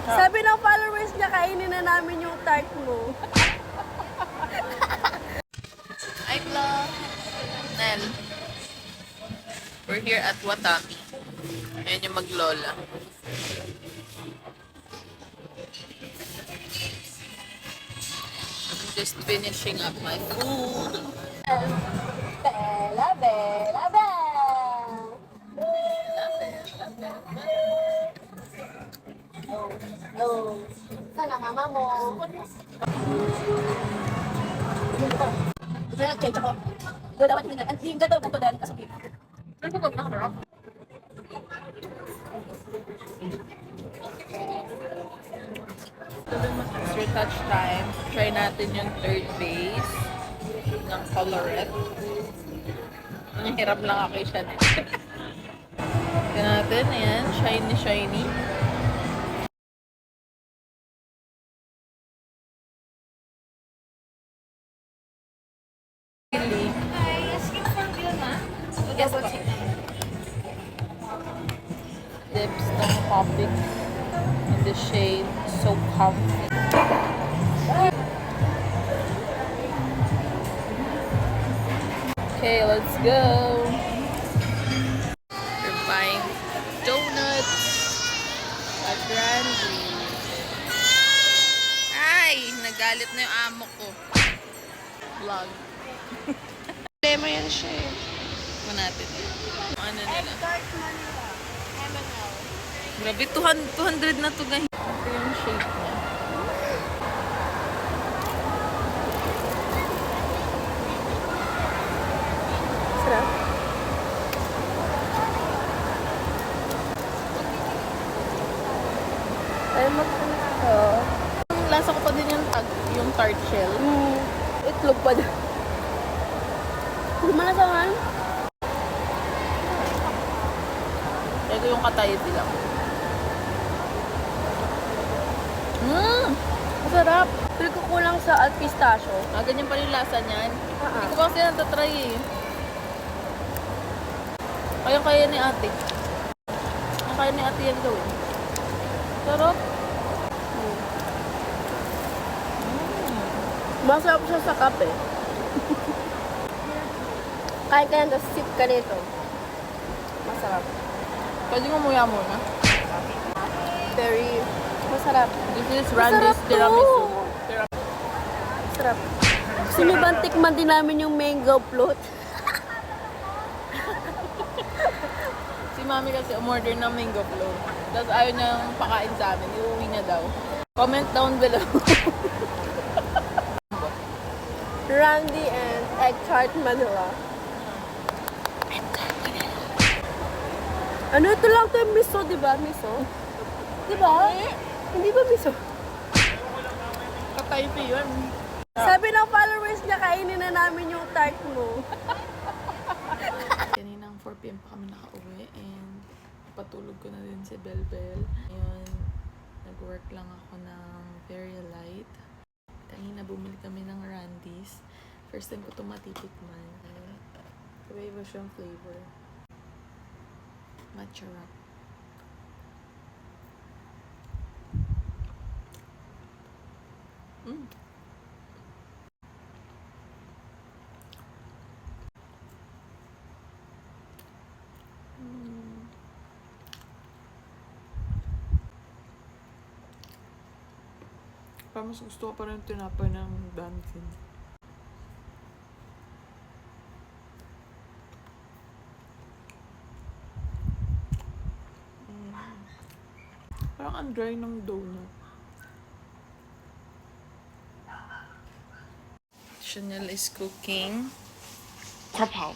Sabi ng followers niya, kainin na namin yung tart mo. Hi, vlog! Nel. We're here at Watami. Ayan yung maglola. I'm just finishing up my food. Bella, bella, bella. Oh, sana mama mo. Gusto na change ako. Doon dapat hindi na. Hindi daw ganito dahil kasakit. Ano ko ba nakarap? It's retouch time. Try natin yung third base ng colorette. Ang hirap lang ako siya. Tignan natin. Ayan. Shiny, shiny. Yes, lips ng popping in the shade So Comfy. Okay, let's go. We're buying donuts at Randy. Ay, nagalit na yung amo ko. Vlog. Problema yan siya eh. Ito natin. Ano nila? Tart Manila. M&L. Grabe, 200 na to guys. Ito yung shape niya. Sarap. Ay, magpunta. Lasa ko pa din yung tart shell. Itlog pa dyan. Lumalasahan? Ito yung katayid nila. Masarap. Feel ko kulang sa pistachio. Ganyan pa rin yung lasa niyan. Hindi ko pa kasi natatry eh. Kaya ni ate. Kaya ni ate yan gawin. Sarap. Masarap siya sa kape. Kain ka yan, tapos sip ka nito. Masarap. Pwede mo muya muna. Very masarap. This is Randy's tiramisu. Masarap. Gusto niyo ba tikman din namin yung mango float? Si mami kasi umorder ng mango float. Tapos ayaw niyang pakain sa amin. Iuwi niya daw. Comment down below. Randy and egg tart Manila. Ano ito lang ito yung miso, di ba? Miso? Di ba? Hindi ba miso? Kataypi yun. Sabi ng followers niya, kainin na namin yung tart mo. Kaninang 4 PM pa kami nakauwi and patulog ko na din si Belbel. Ngayon, nag-work lang ako ng very light. Kanina bumili kami ng Randy's. First time ko ito matitikman. Iba-iba siyang flavor. Matcha wrap. Parang mas gusto ko pa rin yung tinapay ng Dunkin. Parang ang dry ng donut. Chanel is cooking krapaw.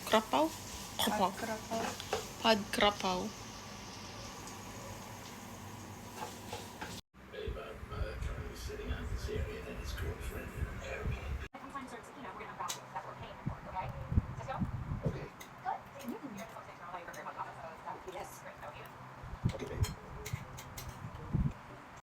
Krapaw? Krapaw. Pad krapaw.